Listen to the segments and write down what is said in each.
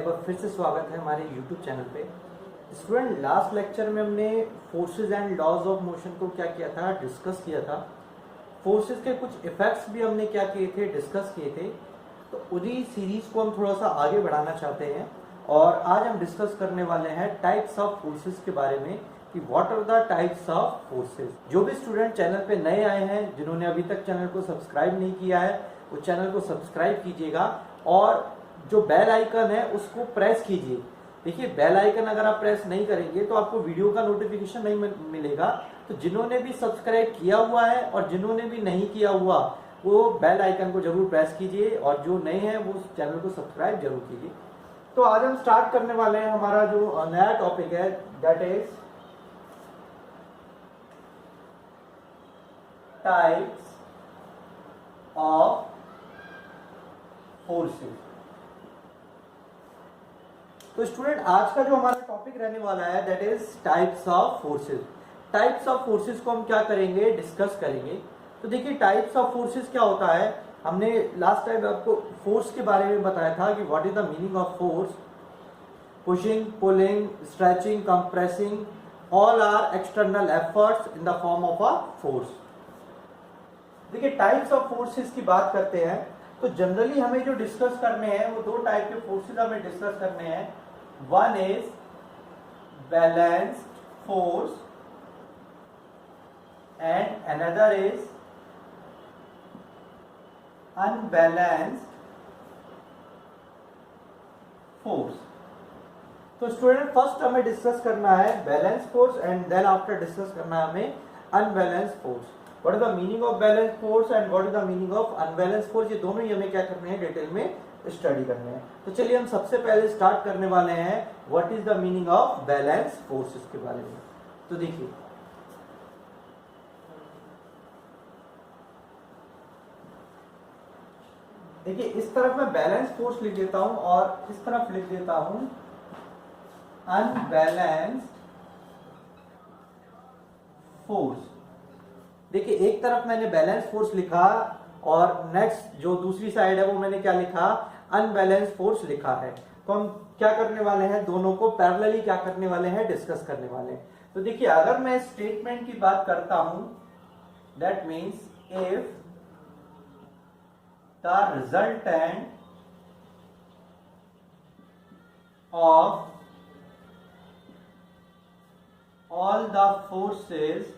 एक बार फिर से स्वागत है हमारे YouTube चैनल पे। स्टूडेंट, लास्ट लेक्चर में हमने forces and laws of motion को क्या किया था, डिस्कस किया था। फोर्सेस के कुछ इफेक्ट्स भी हमने क्या किए थे, डिस्कस किए थे। तो उन्हीं सीरीज को हम थोड़ा सा आगे बढ़ाना चाहते हैं और आज हम डिस्कस करने वाले हैं टाइप्स ऑफ फोर्सेस के बारे में कि what are the types of forces. जो भी स्टूडेंट चैनल पे नए आए हैं, जिन्होंने अभी तक चैनल को सब्सक्राइब नहीं किया है, वो चैनल को सब्सक्राइब कीजिएगा और जो बेल आइकन है उसको प्रेस कीजिए। देखिए, बेल आइकन अगर आप प्रेस नहीं करेंगे तो आपको वीडियो का नोटिफिकेशन नहीं मिलेगा। तो जिन्होंने भी सब्सक्राइब किया हुआ है और जिन्होंने भी नहीं किया हुआ, वो बेल आइकन को जरूर प्रेस कीजिए और जो नए हैं वो चैनल को सब्सक्राइब जरूर कीजिए। तो आज हम स्टार्ट करने वाले हैं हमारा जो नया टॉपिक है, that is types of forces. तो स्टूडेंट, आज का जो हमारा टॉपिक रहने वाला है that is types of forces. Types of forces को हम क्या करेंगे, डिस्कस करेंगे। तो देखिए, टाइप्स ऑफ फोर्सेस क्या होता है, हमने लास्ट टाइम आपको फोर्स के बारे में बताया था कि what is the meaning of force. Pushing, pulling, stretching, compressing, all are external efforts in the form of a force. देखिए, टाइप्स ऑफ फोर्सेस की बात करते हैं तो जनरली हमें जो डिस्कस करने हैं वो दो टाइप के फोर्सेस हमें डिस्कस करने हैं। One is balanced force and another is unbalanced force. तो स्टूडेंट, फर्स्ट हमें डिस्कस करना है balance force and then after discuss करना है हमें unbalanced force. What is the meaning of balanced force and what is the meaning of unbalanced force? ये दोनों ही हमें क्या करने हैं, डिटेल में स्टडी करने हैं। तो चलिए हम सबसे पहले स्टार्ट करने वाले हैं what is the meaning of balanced forces के बारे में। तो देखिए इस तरफ मैं बैलेंस फोर्स लिख देता हूं और इस तरफ लिख देता हूं अनबैलेंस्ड फोर्स। देखिए, एक तरफ मैंने बैलेंस फोर्स लिखा और नेक्स्ट जो दूसरी साइड है वो मैंने क्या लिखा, अनबैलेंस फोर्स लिखा है। तो हम क्या करने वाले हैं, दोनों को पैरेलली क्या करने वाले हैं, डिस्कस करने वाले हैं। तो देखिए, अगर मैं स्टेटमेंट की बात करता हूं, that means if the resultant of all the forces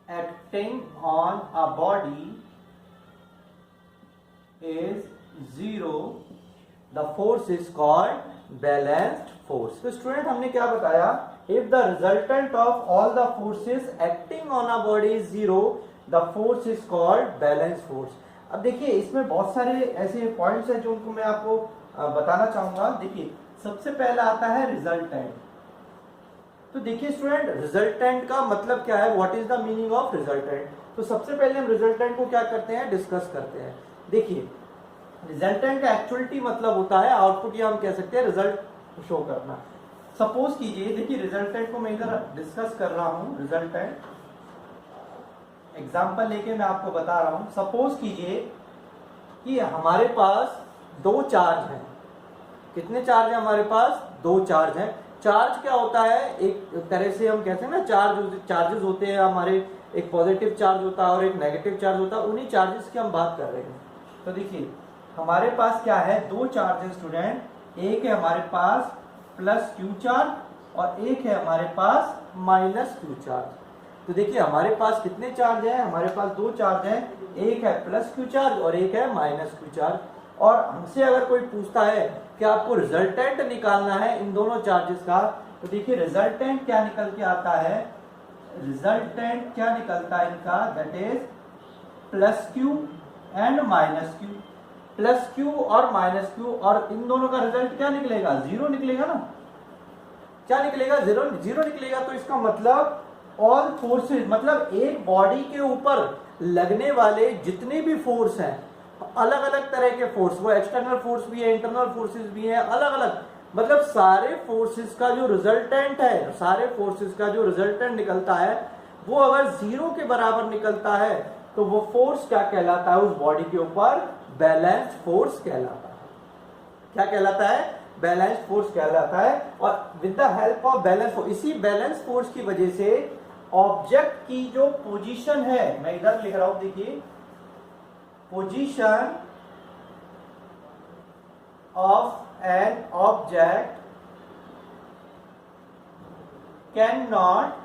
acting on a body is zero, the force is called balanced force। तो स्टूडेंट, हमने क्या बताया, if the resultant of all the forces acting on a body is zero, the force is called balanced force। अब देखिए, इसमें बहुत सारे ऐसे पॉइंट्स हैं जो उनको मैं आपको बताना चाहूंगा। देखिए, सबसे पहला आता है रिजल्टेंट। तो देखिए स्टूडेंट, रिजल्टेंट का मतलब क्या है, what is the meaning of resultant. तो सबसे पहले हम रिजल्टेंट को क्या करते हैं, डिस्कस करते हैं। देखिए, रिजल्टेंट का एक्चुअलिटी मतलब होता है आउटपुट, या हम कह सकते हैं रिजल्ट शो करना। सपोज कीजिए, देखिए रिजल्टेंट को मैं इधर डिस्कस कर रहा हूं। रिजल्टेंट एग्जांपल लेके मैं आपको बता रहा हूं। सपोज कीजिए कि हमारे पास दो चार्ज हैं। कितने चार्ज हैं हमारे पास, दो चार्ज हैं। चार्ज क्या होता है, एक तरह से हम कहते हैं ना, चार्जेस होते हैं हमारे, एक पॉजिटिव चार्ज होता है और एक नेगेटिव चार्ज होता है। उन्हीं चार्जेस की हम बात कर रहे हैं। तो देखिए, हमारे पास क्या है, दो चार्ज है स्टूडेंट। एक है हमारे पास प्लस क्यू चार्ज और एक है हमारे पास माइनस क्यू चार्ज। तो देखिए, हमारे पास कितने चार्ज है, हमारे पास दो चार्ज है, एक है प्लस क्यू चार्ज और एक है माइनस क्यू चार्ज। और हमसे अगर कोई पूछता है कि आपको रिजल्टेंट निकालना है इन दोनों चार्जेस का, तो देखिए रिजल्टेंट क्या निकल के आता है, रिजल्टेंट क्या निकलता है इनका, that is plus Q and minus Q. Plus Q और माइनस क्यू, और इन दोनों का रिजल्ट क्या निकलेगा, जीरो निकलेगा ना। क्या निकलेगा, जीरो निकलेगा। तो इसका मतलब ऑल फोर्सेस, मतलब एक बॉडी के ऊपर लगने वाले जितने भी फोर्स हैं, अलग अलग तरह के फोर्स, वो एक्सटर्नल फोर्स भी है, इंटरनल फोर्सेस भी है, अलग अलग, मतलब सारे फोर्सेस का जो रिजल्टेंट है, सारे फोर्सेस का जो रिजल्टेंट निकलता है, वो अगर जीरो के बराबर निकलता है तो वो फोर्स क्या कहलाता है, उस बॉडी के ऊपर बैलेंस्ड फोर्स कहलाता है। क्या कहलाता है? बैलेंस फोर्स कहलाता है। और with the help of balance force, इसी बैलेंस फोर्स की वजह से ऑब्जेक्ट की जो पोजीशन है, मैं इधर लिख रहा हूं, देखिए, position of an object can not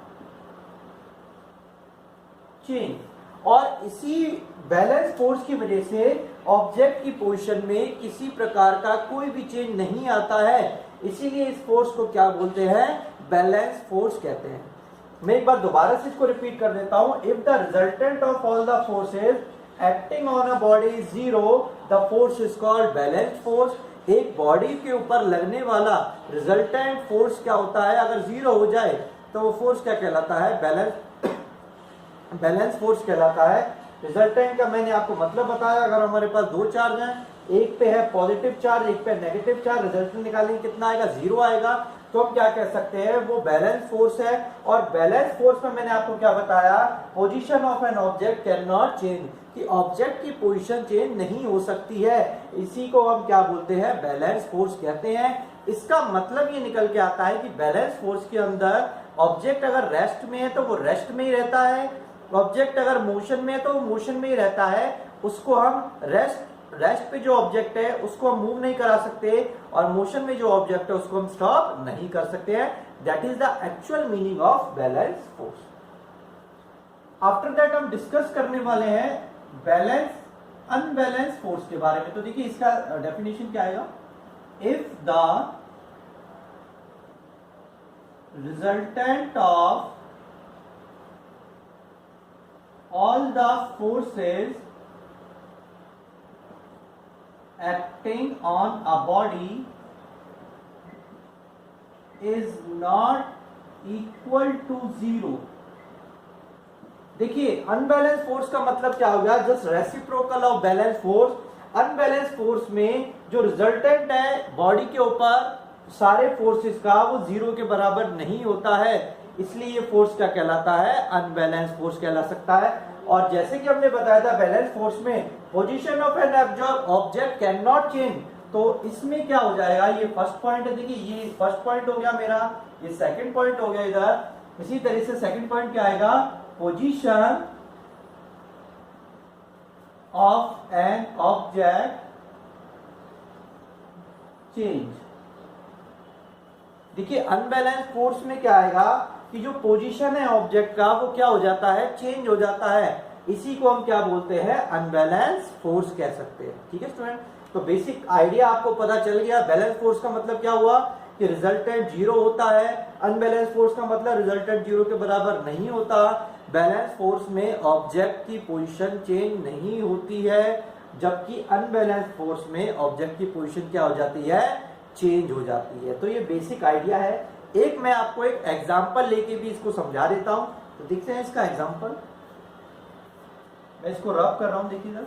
change. और इसी बैलेंस फोर्स की वजह से ऑब्जेक्ट की पोजीशन में किसी प्रकार का कोई भी चेंज नहीं आता है, इसीलिए इस फोर्स को क्या बोलते हैं? बैलेंस फोर्स कहते हैं। मैं एक बार दोबारा से इसको रिपीट कर देता हूं। If the resultant of all the forces acting on a body is zero, the force is called balance force. एक बॉडी के ऊपर लगने वाला रिजल्टेंट फोर्स क्या होता है? अगर जीरो हो जाए तो वो फोर्स क्या कहलाता है? बैलेंस फोर्स कहलाता है। रिजल्टेंट का मैंने आपको मतलब बताया। अगर हमारे पास दो चार्ज हैं, एक पे है पॉजिटिव चार्ज, एक पे नेगेटिव चार्ज, रिजल्टेंट निकालेंगे कितना आएगा? जीरो आएगा। तो हम क्या कह सकते हैं? वो बैलेंस फोर्स है। और बैलेंस फोर्स में मैंने आपको क्या बताया? Position of an object can not change, कि ऑब्जेक्ट की पोजीशन चेंज नहीं हो सकती है, इसी को हम क्या बोलते हैं? बैलेंस फोर्स कहते हैं। इसका मतलब ये निकल के आता है कि बैलेंस फोर्स के अंदर ऑब्जेक्ट अगर रेस्ट में है तो वो रेस्ट में ही रहता है, ऑब्जेक्ट अगर मोशन में है तो वो मोशन में ही रहता है। उसको हम रेस्ट पे जो ऑब्जेक्ट है उसको हम मूव नहीं करा सकते, और मोशन में जो ऑब्जेक्ट है उसको हम स्टॉप नहीं कर सकते हैं। That is the actual meaning of balance force. After that हम डिस्कस करने वाले हैं बैलेंस अनबैलेंस फोर्स के बारे में। तो देखिए इसका डेफिनेशन क्या आएगा? If the resultant of all the forces acting on a body is not equal to zero। देखिए अनबैलेंस फोर्स का मतलब क्या हो गया? Just reciprocal of balance force. Unbalance force में जो रिजल्टेंट है बॉडी के ऊपर सारे फोर्सेस का, वो जीरो के बराबर नहीं होता है, इसलिए ये फोर्स क्या कहलाता है? अनबैलेंस फोर्स कहला सकता है। और जैसे कि हमने बताया था बैलेंस फोर्स में position of an object can not change, तो इसमें क्या हो जाएगा? ये फर्स्ट पॉइंट है, देखिए ये फर्स्ट पॉइंट हो गया मेरा, ये सेकंड पॉइंट हो गया इधर। इसी तरह से सेकंड पॉइंट क्या आएगा? Position of an object change. देखिए अनबैलेंस फोर्स में क्या आएगा कि जो पोजीशन है ऑब्जेक्ट का वो क्या हो जाता है? चेंज हो जाता है। इसी को हम क्या बोलते हैं? अनबैलेंस फोर्स कह सकते हैं। ठीक है स्टूडेंट, तो बेसिक आइडिया आपको पता चल गया। बैलेंस फोर्स का मतलब क्या हुआ कि रिजल्टेंट जीरो होता है। अनबैलेंस फोर्स का मतलब रिजल्टेंट जीरो के बराबर नहीं होता। बैलेंस फोर्स में ऑब्जेक्ट की पोजीशन चेंज नहीं होती है, जबकि अनबैलेंस फोर्स में ऑब्जेक्ट की पोजीशन क्या हो जाती है? चेंज हो जाती है। तो ये बेसिक आइडिया है। एक मैं आपको एक एग्जांपल लेके भी इसको समझा देता हूं। तो देखते हैं इसका एग्जांपल। मैं इसको रब कर रहा हूं, देखिए सर।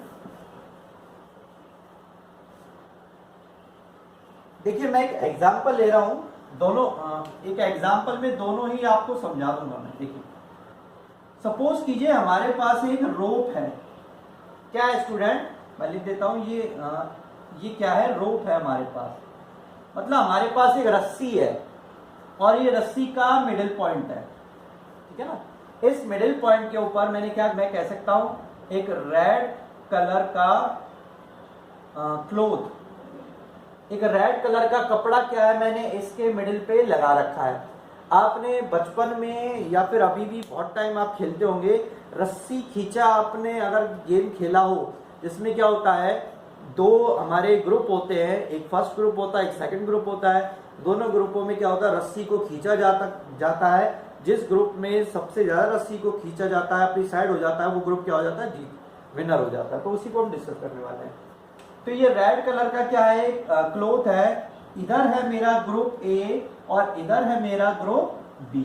देखिए मैं एक एग्जांपल ले रहा हूं, दोनों एक एग्जांपल में दोनों ही आपको समझा दूंगा मैं। देखिए सपोज कीजिए हमारे पास एक रोप है। क्या है स्टूडेंट? मैं लिख देता हूं, ये क्या है? रोप है हमारे पास। मतलब हमारे पास एक रस्सी है और ये रस्सी का मिडिल पॉइंट है, ठीक है ना। इस मिडिल पॉइंट के ऊपर मैं कह सकता हूं एक रेड कलर का क्लोथ, एक रेड कलर का कपड़ा क्या है, मैंने इसके मिडिल पे लगा रखा है। आपने बचपन में या फिर अभी भी बहुत टाइम आप खेलते होंगे, रस्सी खींचा आपने, अगर गेम खेला हो जिसमें क्या होता है, दो हमारे ग्रुप होते हैं, एक फर्स्ट ग्रुप होता है, एक सेकंड ग्रुप होता है। दोनों ग्रुपों में क्या होता है, रस्सी को खींचा जाता है। जिस ग्रुप में सबसे ज्यादा रस्सी को खींचा जाता है, अपनी साइड हो जाता है, वो ग्रुप क्या हो जाता है, जीत, विनर हो जाता है। तो उसी को हम डिस्कस करने वाले हैं। तो ये रेड कलर का क्या है, क्लोथ है। इधर है मेरा ग्रुप ए और इधर है मेरा ग्रुप बी,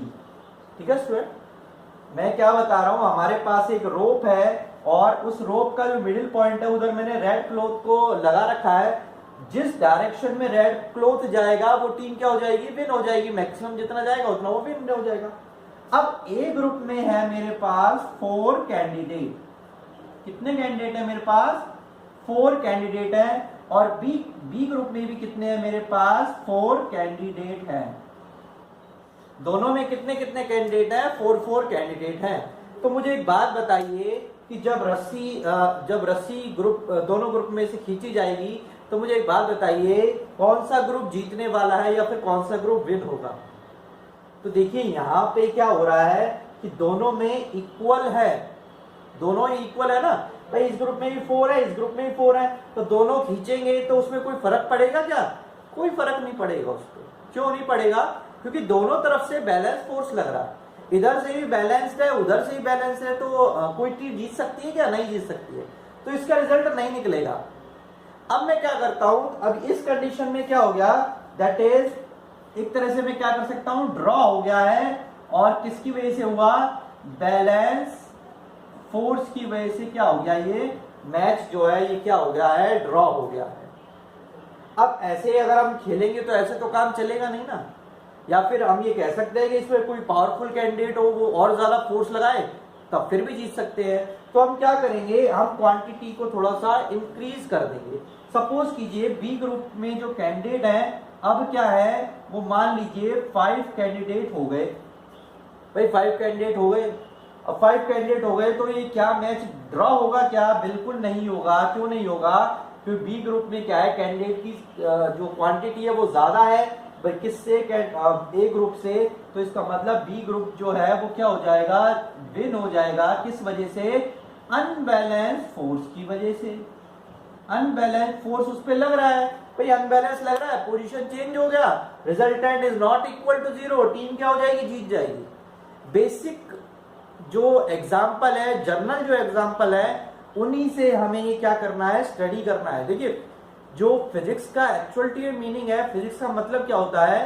ठीक है स्टूडेंट। मैं क्या बता रहा हूं, हमारे पास एक रोप है और उस रोप का जो मिडिल पॉइंट है उधर मैंने रेड क्लोथ को लगा रखा है। जिस डायरेक्शन में रेड क्लोथ जाएगा वो टीम क्या हो जाएगी, विन हो जाएगी। मैक्सिमम जितना जाएगा उतना वो विन हो जाएगा। अब ए ग्रुप में है मेरे पास 4 कैंडिडेट। कितने कैंडिडेट है मेरे पास, 4 कैंडिडेट है। और बी ग्रुप में भी कितने हैं मेरे पास 4 कैंडिडेट हैं। दोनों में कितने कितने कैंडिडेट हैं 4 कैंडिडेट हैं। तो मुझे एक बात बताइए कि जब रस्सी ग्रुप दोनों ग्रुप में से खींची जाएगी तो मुझे एक बात बताइए कौन सा ग्रुप जीतने वाला है या फिर कौन सा ग्रुप विन होगा। तो देखिए यहाँ पे क्या हो रहा है कि दोनों में इक्वल है, दोनों इक्वल है ना भाई, इस ग्रुप में भी 4 है इस ग्रुप में भी 4 है, तो दोनों खींचेंगे तो उसमें कोई फर्क पड़ेगा क्या? कोई फर्क नहीं पड़ेगा उसको। क्यों नहीं पड़ेगा? क्योंकि दोनों तरफ से बैलेंस फोर्स लग रहा है, इधर से भी बैलेंस्ड है उधर से भी बैलेंस है, तो कोई टीम जीत सकती है क्या? नहीं जीत सकती है, तो इसका रिजल्ट नहीं निकलेगा। अब मैं क्या करता हूं, अब इस कंडीशन में क्या हो गया, दैट इज एक तरह से मैं क्या कर सकता हूं, ड्रॉ हो गया है, और किसकी वजह से हुआ? बैलेंस फोर्स की वजह से क्या हो गया, ये मैच जो है ये क्या हो गया है, ड्रॉ हो गया है। अब ऐसे अगर हम खेलेंगे तो ऐसे तो काम चलेगा नहीं ना, या फिर हम ये कह सकते हैं कि इसमें कोई पावरफुल कैंडिडेट हो वो और ज्यादा फोर्स लगाए तब फिर भी जीत सकते हैं। तो हम क्या करेंगे, हम क्वांटिटी को थोड़ा सा इंक्रीज कर देंगे। सपोज कीजिए बी ग्रुप में जो कैंडिडेट हैं अब क्या है, वो मान लीजिए 5 कैंडिडेट हो गए भाई, 5 कैंडिडेट हो गए। अब 5 कैंडिडेट हो गए तो ये क्या मैच ड्रॉ होगा क्या? बिल्कुल नहीं होगा। क्यों नहीं होगा? क्योंकि बी ग्रुप में क्या है, कैंडिडेट की जो क्वांटिटी है वो ज्यादा है किससे, ए ग्रुप से, तो इसका मतलब बी ग्रुप जो है वो क्या हो जाएगा, विन हो जाएगा। किस वजह से? अनबैलेंस फोर्स की वजह से। अनबैलेंस फोर्स उस पर लग रहा है भाई, अनबैलेंस लग रहा है, पोजीशन चेंज हो गया, resultant is not equal to 0, team क्या हो जाएगी, जीत जाएगी। बेसिक जो एग्जाम्पल है, जर्नल जो एग्जाम्पल है, उन्हीं से हमें ये क्या करना है, स्टडी करना है। देखिए जो फिजिक्स का एक्चुअलिटी मीनिंग है, फिजिक्स का मतलब क्या होता है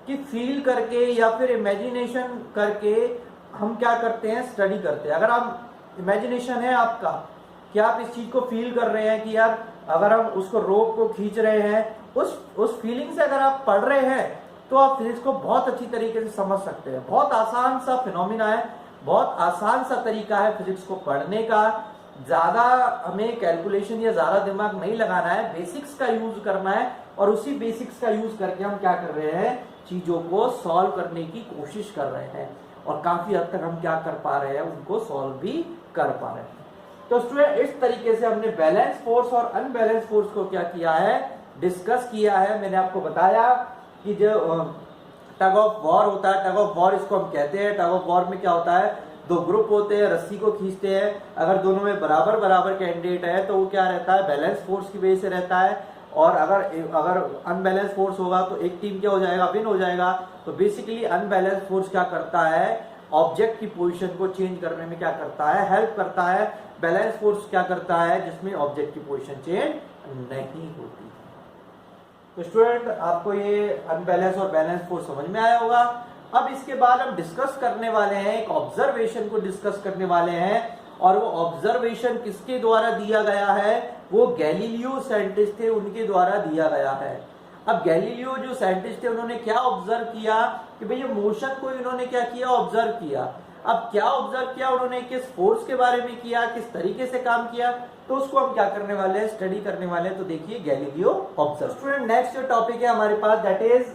कि फील करके या फिर इमेजिनेशन करके हम क्या करते हैं, स्टडी करते हैं। अगर आप इमेजिनेशन है आपका कि आप इस चीज को फील कर रहे हैं कि यार अगर हम उसको रोप को खींच रहे हैं, उस फीलिंग से अगर आप पढ़ रहे हैं तो आप फिजिक्स को बहुत अच्छी तरीके से समझ सकते हैं। बहुत आसान सा फिनोमिना है, बहुत आसान सा तरीका है फिजिक्स को पढ़ने का। ज्यादा हमें कैलकुलेशन या ज्यादा दिमाग नहीं लगाना है, बेसिक्स का यूज करना है, और उसी बेसिक्स का यूज करके हम क्या कर रहे हैं, चीजों को सॉल्व करने की कोशिश कर रहे हैं, और काफी हद तक हम क्या कर पा रहे हैं, उनको सॉल्व भी कर पा रहे हैं। तो स्टूडेंट इस तरीके से हमने बैलेंस फोर्स और अनबैलेंस फोर्स को क्या किया है, डिस्कस किया है। मैंने आपको बताया कि जो टग ऑफ वॉर होता है, टग ऑफ वॉर इसको हम कहते हैं। टग ऑफ वॉर में क्या होता है, दो ग्रुप होते हैं, रस्सी को खींचते हैं, अगर दोनों में बराबर बराबर कैंडिडेट है तो वो क्या रहता है, बैलेंस फोर्स की वजह से रहता है, और अगर अनबैलेंस फोर्स होगा तो एक टीम क्या हो जाएगा, विन हो जाएगा। तो बेसिकली अनबैलेंस फोर्स क्या करता है, ऑब्जेक्ट की पोजीशन को चेंज करने में क्या करता है, हेल्प करता है। बैलेंस फोर्स क्या करता है, जिसमें ऑब्जेक्ट की पोजीशन चेंज नहीं होती। तो स्टूडेंट आपको ये अनबैलेंस और बैलेंस फोर्स समझ में आया होगा। अब इसके बाद हम डिस्कस करने वाले हैं, एक ऑब्जर्वेशन को डिस्कस करने वाले हैं, और वो ऑब्जर्वेशन किसके द्वारा दिया गया है, वो गैलीलियो साइंटिस्ट थे, उनके द्वारा दिया गया है। अब गैलीलियो जो साइंटिस्ट थे उन्होंने क्या ऑब्जर्व किया कि भैया मोशन को इन्होंने क्या किया, ऑब्जर्व किया। अब क्या ऑब्जर्व किया उन्होंने, किस फोर्स के बारे में किया, किस तरीके से काम किया, तो उसको हम क्या करने वाले हैं, स्टडी करने वाले हैं। तो देखिए गैलीलियो ऑब्जर्व। स्टूडेंट नेक्स्ट जो टॉपिक है हमारे पास, दैट इज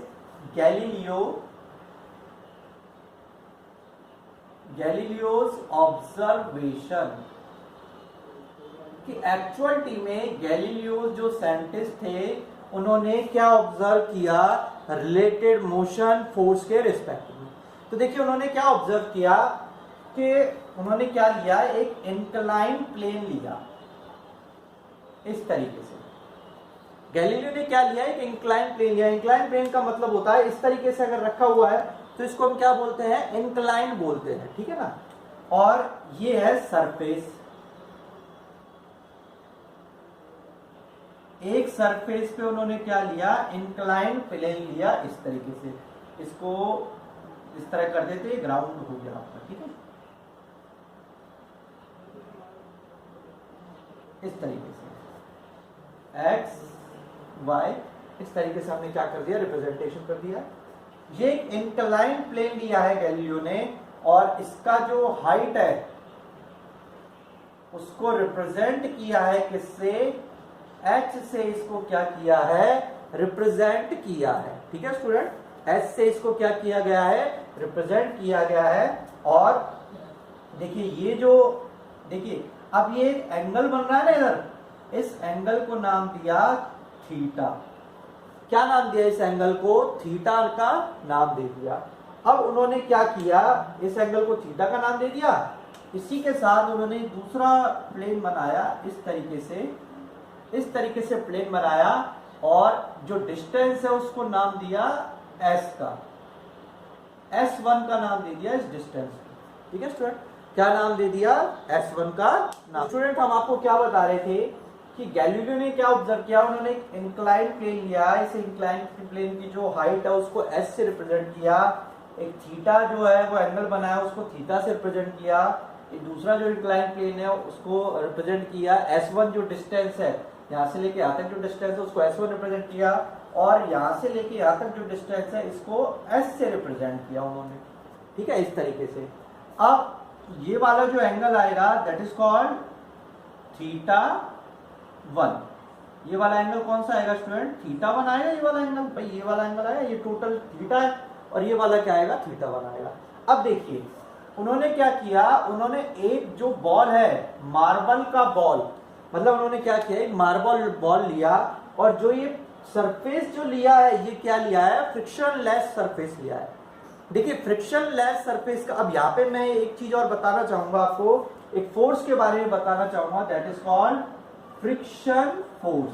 गैलीलियोज ऑब्जर्वेशन। कि एक्चुअलिटी में गैलीलियो जो साइंटिस्ट थे उन्होंने क्या ऑब्जर्व किया, रिलेटेड मोशन फोर्स के रिस्पेक्ट में। तो देखिए उन्होंने क्या ऑब्जर्व किया कि उन्होंने क्या लिया, एक इंक्लाइन प्लेन लिया इस तरीके से। गैलीलियो ने क्या लिया, एक इंक्लाइन प्लेन लिया। इंक्लाइन प्लेन का मतलब होता है इस तरीके से अगर रखा हुआ है तो इसको हम क्या बोलते हैं, इंक्लाइन बोलते हैं, ठीक है ना। और ये है सरफेस, एक सरफेस पे उन्होंने क्या लिया, इंक्लाइन प्लेन लिया इस तरीके से। इसको इस तरह कर देते, ग्राउंड हो गया आपका, ठीक है, इस तरीके से एक्स वाई, इस तरीके से हमने क्या कर दिया, रिप्रेजेंटेशन कर दिया। ये एक इंक्लाइन प्लेन लिया है गैलीलियो ने, और इसका जो हाइट है उसको रिप्रेजेंट किया है किससे, H से इसको क्या किया है, रिप्रेजेंट किया है। ठीक है स्टूडेंट, H से इसको क्या किया गया है, रिप्रेजेंट किया गया है। और देखिए ये जो, देखिए अब ये एक एंगल बन रहा है ना इधर, इस एंगल को नाम दिया थीटा। क्या नाम दिया इस एंगल को, थीटा का नाम दे दिया। अब उन्होंने क्या किया, इस एंगल को थीटा का नाम दे दिया, इसी के साथ उन्होंने दूसरा प्लेन बनाया इस तरीके से प्लेन बनाया, और जो डिस्टेंस है उसको नाम दिया s का, s1 का नाम दे दिया इस डिस्टेंस को। ठीक है स्टूडेंट, क्या नाम दे दिया, s1 का नाम। स्टूडेंट हम आपको क्या बता रहे थे कि गैलीलियो ने क्या ऑब्जर्व किया, उन्होंने एक इंक्लाइन प्लेन लिया, इस इंक्लाइन प्लेन की जो हाइट है उसको s से रिप्रेजेंट किया, एक थीटा जो है वो एंगल बनाया उसको थीटा से रिप्रेजेंट किया, एक दूसरा जो इंक्लाइन प्लेन है उसको रिप्रेजेंट किया, s1 जो डिस्टेंस है यहाँ से लेके यहाँ तक जो डिस्टेंस है उसको s1 रिप्रेजेंट किया, और यहाँ से लेके यहाँ तक जो डिस्टेंस है इसको s से रिप्रेजेंट किया उन्होंने। ठीक है, इस तरीके से। अब ये वाला जो एंगल आएगा दैट इज कॉल्ड थीटा 1। ये वाला एंगल कौन सा आएगा स्टूडेंट, थीटा 1 आएगा। ये वाला एंगल, भाई ये वाला एंगल आएगा, ये टोटल थीटा है, और ये वाला क्या आएगा, थीटा 1 आएगा। अब देखिए उन्होंने क्या किया, उन्होंने एक जो बॉल है, मार्बल का बॉल, मतलब उन्होंने क्या किया, एक मार्बल बॉल लिया, और जो ये सरफेस जो लिया है, ये क्या लिया है, फ्रिक्शन लेस सरफेस लिया है। देखिए फ्रिक्शन लेस सरफेस का, अब यहाँ पे मैं एक चीज और बताना चाहूंगा आपको, एक फोर्स के बारे में बताना चाहूंगा, that is called friction force.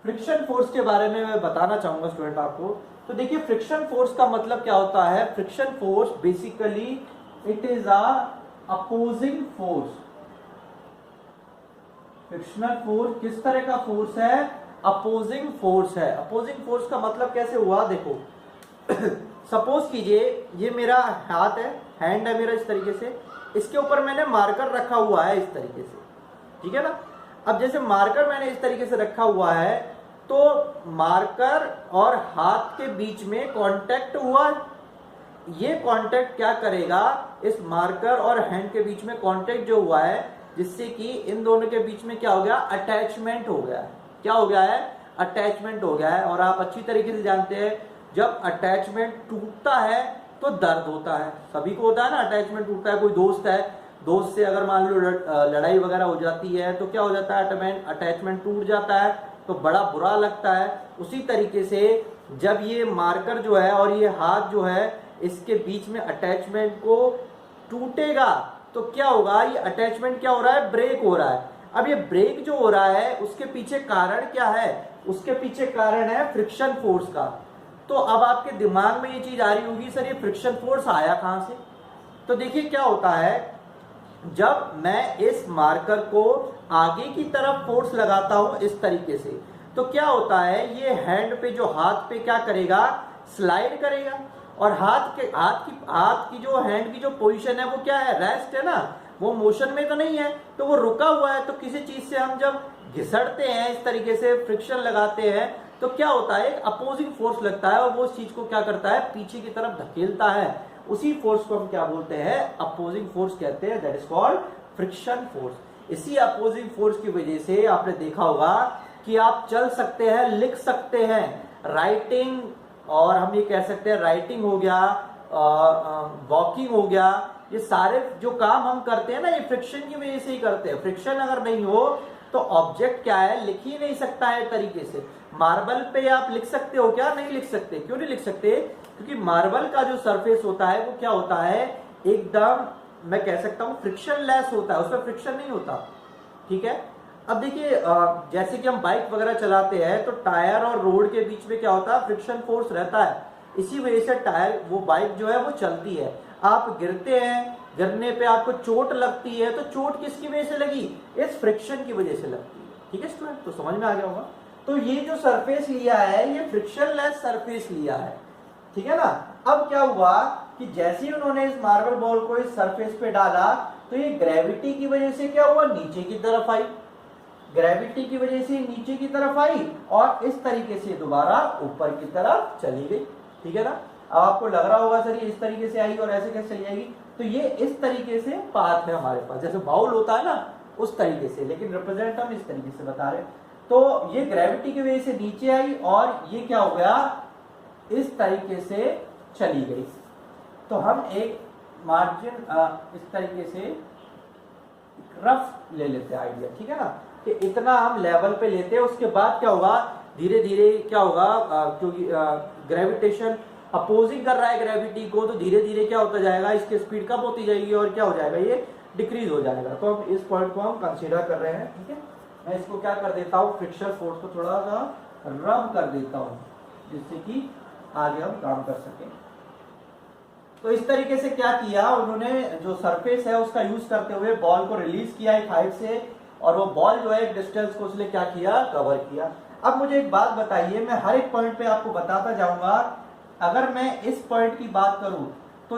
Friction force के बारे में मैं बताना चाहूंगा स्टूडेंट आपको। तो देखिए फ्रिक्शन फोर्स का मतलब क्या होता है, friction force basically it is a opposing force. Frictional force किस तरह का फोर्स है, अपोजिंग फोर्स है। अपोजिंग फोर्स का मतलब कैसे हुआ, देखो सपोज कीजिए ये मेरा हाथ है, हैंड है मेरा इस तरीके से, इसके ऊपर मैंने मार्कर रखा हुआ है इस तरीके से, ठीक है ना। अब जैसे मार्कर मैंने इस तरीके से रखा हुआ है, तो मार्कर और हाथ के बीच में कांटेक्ट हुआ, ये कांटेक्ट क्या करेगा, इस मार्कर और हैंड के बीच में कांटेक्ट जो हुआ है, जिससे कि इन दोनों के बीच में क्या हो गया, अटैचमेंट हो गया है। क्या हो गया है, अटैचमेंट हो गया है। और आप अच्छी तरीके से जानते हैं जब अटैचमेंट टूटता है तो दर्द होता है, सभी को होता है ना, अटैचमेंट टूटता है। कोई दोस्त है, दोस्त से अगर मान लो लड़ाई वगैरह हो जाती है तो क्या हो जाता है, अटैचमेंट टूट जाता है, तो बड़ा बुरा लगता है। उसी तरीके से जब ये मार्कर जो है और ये हाथ जो है, इसके बीच में अटैचमेंट को टूटेगा तो क्या होगा, ये अटैचमेंट क्या हो रहा है, ब्रेक हो रहा है। अब ये ब्रेक जो हो रहा है उसके पीछे कारण क्या है, उसके पीछे कारण है फ्रिक्शन फोर्स का। तो अब आपके दिमाग में ये चीज आ रही होगी, सर ये फ्रिक्शन फोर्स आया कहां से। तो देखिए क्या होता है, जब मैं इस मार्कर को आगे की तरफ फोर्स लगाता हूं इस तरीके से, तो क्या होता है, ये हैंड पे जो हाथ पे क्या करेगा, स्लाइड करेगा, और हाथ की जो हैंड की जो पोजीशन है वो क्या है, रेस्ट है ना, वो मोशन में तो नहीं है, तो वो रुका हुआ है। तो किसी चीज से हम जब घिसड़ते हैं इस तरीके से, फ्रिक्शन लगाते हैं, तो क्या होता है, एक अपोजिंग फोर्स लगता है, और वो उस चीज को क्या करता है, पीछे की तरफ धकेलता है। उसी फोर्स को हम क्या बोलते हैं, अपोजिंग फोर्स कहते हैं, that is called friction force. इसी अपोजिंग फोर्स की वजह से आपने देखा होगा कि आप चल सकते हैं, लिख सकते हैं, राइटिंग, और हम ये कह सकते हैं राइटिंग हो गया, वॉकिंग हो गया, ये सारे जो काम हम करते हैं ना, ये फ्रिक्शन की वजह से ही करते हैं। फ्रिक्शन अगर नहीं हो तो ऑब्जेक्ट क्या है, लिख ही नहीं सकता है तरीके से। मार्बल पे आप लिख सकते हो क्या, नहीं लिख सकते। क्यों नहीं लिख सकते, क्योंकि मार्बल का जो सरफेस होता है वो क्या होता है, एकदम मैं कह सकता हूं फ्रिक्शन लेस होता है, उसमें फ्रिक्शन नहीं होता, ठीक है। अब देखिए जैसे कि हम बाइक वगैरह चलाते हैं तो टायर और रोड के बीच में क्या होता है, फ्रिक्शन फोर्स रहता है। इसी वजह से टायर, वो बाइक जो है वो चलती है। आप गिरते हैं, गिरने पे आपको चोट लगती है, तो चोट किसकी वजह से लगी, इस फ्रिक्शन की वजह से लगती है, ठीक है स्टूडेंट। तो समझ में आ गया होगा। तो ये जो सरफेस लिया है ये फ्रिक्शन लेस सरफेस लिया है, ठीक है ना। अब क्या हुआ कि जैसे ही उन्होंने इस मार्बल बॉल को इस सरफेस पे डाला, तो ये ग्रेविटी की वजह से क्या हुआ, नीचे की तरफ आई, ग्रेविटी की वजह से नीचे की तरफ आई, और इस तरीके से दोबारा ऊपर की तरफ चली गई, ठीक है ना। अब आपको लग रहा होगा सर ये इस तरीके से आई और ऐसे कैसे चली जाएगी, तो ये इस तरीके से पाथ है हमारे पास। जैसे बाउल होता है ना, उस तरीके से, लेकिन रिप्रेजेंट हम इस तरीके से बता रहे हैं। तो ये ग्रेविटी की वजह से नीचे आई और ये क्या हो गया, इस तरीके से चली गई। तो हम एक मार्जिन इस तरीके से रफ ले लेते हैं आइडिया, ठीक है ना, कि इतना हम लेवल पे लेते हैं। उसके बाद क्या होगा, धीरे धीरे क्या होगा, क्योंकि ग्रेविटेशन अपोजिंग कर रहा है ग्रेविटी को, तो धीरे धीरे क्या होता जाएगा, इसकी स्पीड कम होती जाएगी और क्या हो जाएगा, ये डिक्रीज हो जाएगा। तो अब इस पॉइंट को हम कंसीडर कर रहे हैं, ठीक है। मैं इसको क्या कर देता हूँ, फ्रिक्शन फोर्स को थोड़ा सा रब कर देता हूँ, जिससे कि आगे हम काम कर सकें। तो इस तरीके से क्या किया उन्होंने, जो सरफेस है उसका यूज करते हुए बॉल को रिलीज किया एक हाइट से, और वो बॉल जो है एक डिस्टेंस को उसने क्या किया, कवर किया। अब मुझे एक बात बताइए, मैं हर एक पॉइंट पे आपको बताता जाऊंगा। अगर मैं इस पॉइंट की बात करूं तो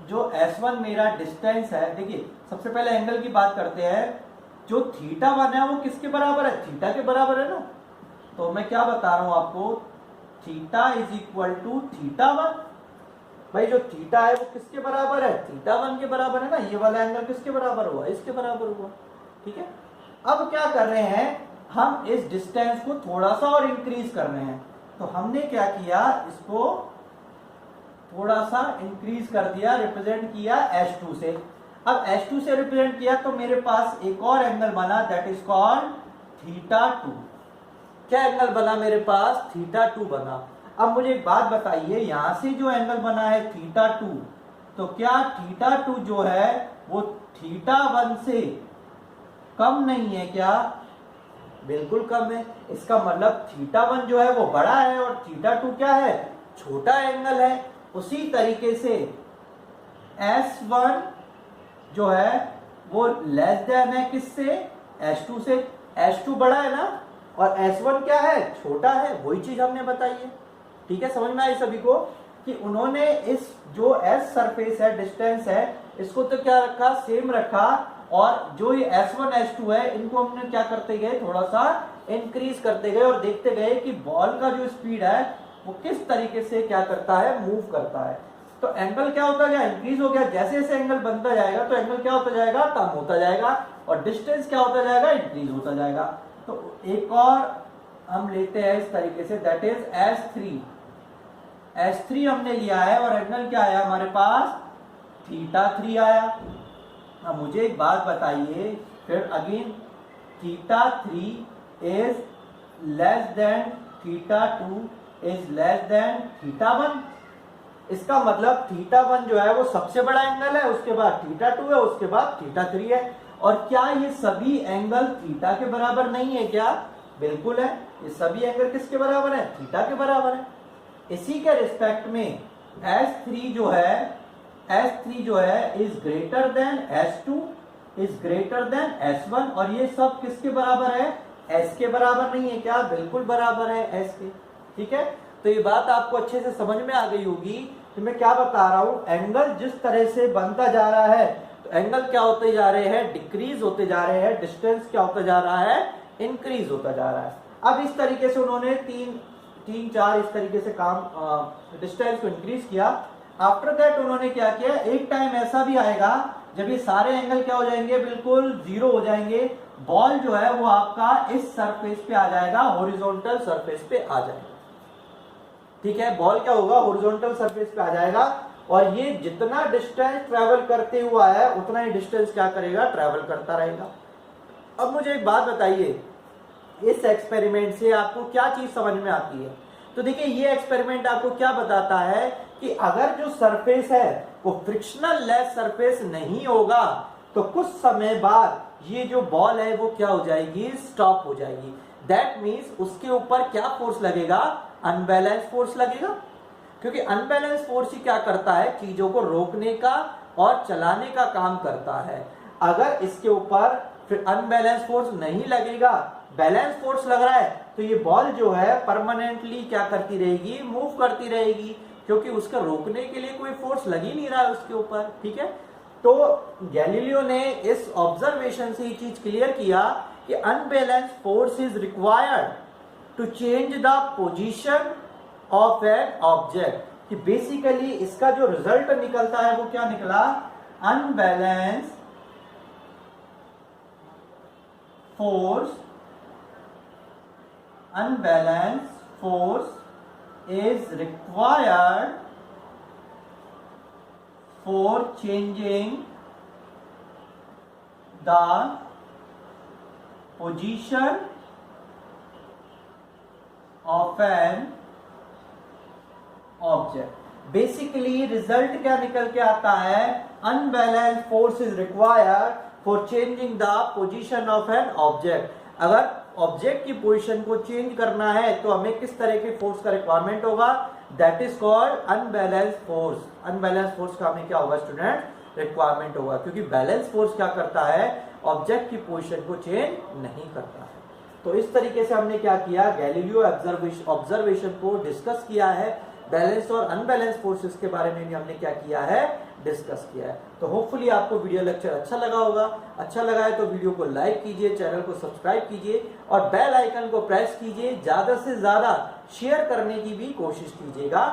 जो S1 मेरा डिस्टेंस है, देखिए सबसे पहले एंगल की बात करते हैं। जो θ1 है वो किसके बराबर है, थीटा के बराबर है ना। तो मैं क्या बता रहा हूं आपको, थीटा इज इक्वल टू θ1। भाई जो थीटा है वो किसके बराबर है, θ1 के बराबर है ना। ये वाला एंगल किसके बराबर हुआ, इसके बराबर हुआ, ठीक है। अब क्या कर रहे हैं, हम इस डिस्टेंस को थोड़ा सा और इंक्रीज कर रहे हैं। तो हमने क्या किया, इसको थोड़ा सा इंक्रीज कर दिया, रिप्रेजेंट किया S2 से। अब S2 से रिप्रेजेंट किया तो मेरे पास एक और एंगल बना, दैट इज कॉल्ड θ2। क्या एंगल बना मेरे पास, θ2 बना। अब मुझे एक बात बताइए, यहां से जो एंगल बना है θ2, तो क्या θ2 जो है वो θ1 से कम नहीं है क्या, बिल्कुल कम है। इसका मतलब θ1 जो है वो बड़ा है और θ2 क्या है, छोटा एंगल है। उसी तरीके से S1 जो है वो लेस देन है किससे, S2 से। S2 बड़ा है ना और S1 क्या है, छोटा है। वही चीज हमने बताई है, ठीक है। समझ में आई सभी को कि उन्होंने इस जो S सरफेस है, डिस्टेंस है, इसको तो क्या रखा, सेम रखा, और जो ये S1 S2 है इनको हमने क्या करते गए, थोड़ा सा इंक्रीज करते गए और देखते गए कि बॉल का जो स्पीड है वो किस तरीके से क्या करता है, मूव करता है। तो एंगल क्या होता गया, इंक्रीज हो गया। जैसे जैसे एंगल बनता जाएगा तो एंगल क्या होता जाएगा, कम होता जाएगा, और डिस्टेंस क्या होता जाएगा, इंक्रीज होता जाएगा। तो एक और हम लेते हैं इस तरीके से, दैट इज S3 हमने लिया है और एंगल क्या आया हमारे पास, θ3 आया। अब मुझे एक बात बताइए, फिर again θ3 is less than θ2 is less than θ1। इसका मतलब θ1 जो है वो सबसे बड़ा एंगल है, उसके बाद θ2 है, उसके बाद θ3 है। और क्या ये सभी एंगल थीटा के बराबर नहीं है क्या, बिल्कुल है। ये सभी एंगल किसके बराबर है, थीटा के बराबर है। इसी के रिस्पेक्ट में S3 जो है is greater than S2 is greater than S1, और ये सब किसके बराबर है, S के बराबर नहीं है क्या, बिल्कुल बराबर है S के, ठीक है। तो ये बात आपको अच्छे से समझ में आ गई होगी कि मैं क्या बता रहा हूं। एंगल जिस तरह से बनता जा रहा है तो एंगल क्या होते जा रहे हैं, डिक्रीज होते जा रहे हैं, डिस्टेंस क्या होता जा रहा है, इंक्रीज होता जा रहा है। अब इस तरीके से उन्होंने तीन चार इस तरीके से काम डिस्टेंस को इंक्रीज किया। आफ्टर दैट उन्होंने क्या किया, एक टाइम ऐसा भी आएगा जब ये सारे एंगल क्या हो जाएंगे, बिल्कुल जीरो हो जाएंगे। बॉल जो है वो आपका इस सरफेस पे आ जाएगा, हॉरिजॉन्टल सरफेस पे आ जाएगा, ठीक है। बॉल क्या होगा, हॉरिजॉन्टल सरफेस पे आ जाएगा, और ये जितना डिस्टेंस ट्रेवल करते हुआ है उतना ही डिस्टेंस क्या करेगा, ट्रेवल करता रहेगा। अब मुझे एक बात बताइए, इस एक्सपेरिमेंट से आपको क्या चीज समझ में आती है। तो देखिए ये एक्सपेरिमेंट आपको क्या बताता है कि अगर जो सरफेस है वो फ्रिक्शनल लेस सरफेस नहीं होगा तो कुछ समय बाद ये जो बॉल है वो क्या हो जाएगी, स्टॉप हो जाएगी। दैट मीन्स उसके ऊपर क्या फोर्स लगेगा, अनबैलेंस फोर्स लगेगा, क्योंकि अनबैलेंस फोर्स ही क्या करता है, चीजों को रोकने का और चलाने का काम करता है। अगर इसके ऊपर फिर अनबैलेंस फोर्स नहीं लगेगा, बैलेंस फोर्स लग रहा है, तो ये बॉल जो है परमानेंटली क्या करती रहेगी, मूव करती रहेगी, क्योंकि उसका रोकने के लिए कोई फोर्स लग ही नहीं रहा है उसके ऊपर, ठीक है। तो गैलीलियो ने इस ऑब्जर्वेशन से ये चीज क्लियर किया कि unbalance force is required to change the position of an object. कि बेसिकली इसका जो रिजल्ट निकलता है वो क्या निकला, unbalance force, unbalanced force is required for changing the position of an object. Basically result क्या निकल के आता है, unbalance force is required for changing the position of an object. अगर ऑब्जेक्ट की पोजीशन को चेंज करना है तो हमें किस तरह के फोर्स का रिक्वायरमेंट होगा, that is called unbalance force. Unbalance force का हमें क्या होगा स्टूडेंट, रिक्वायरमेंट होगा, क्योंकि बैलेंस फोर्स क्या करता है, ऑब्जेक्ट की पोजीशन को चेंज नहीं करता है। तो इस तरीके से हमने क्या किया, गैलीलियो ऑब्जर्वेशन को डिस्कस किया है, बैलेंस और अनबैलेंस फोर्सेस के बारे में भी हमने क्या किया है, डिस्कस किया है। तो होपफुली आपको वीडियो लेक्चर अच्छा लगा होगा। अच्छा लगा है तो वीडियो को लाइक कीजिए, चैनल को सब्सक्राइब कीजिए और बेल आइकन को प्रेस कीजिए। ज्यादा से ज्यादा शेयर करने की भी कोशिश कीजिएगा।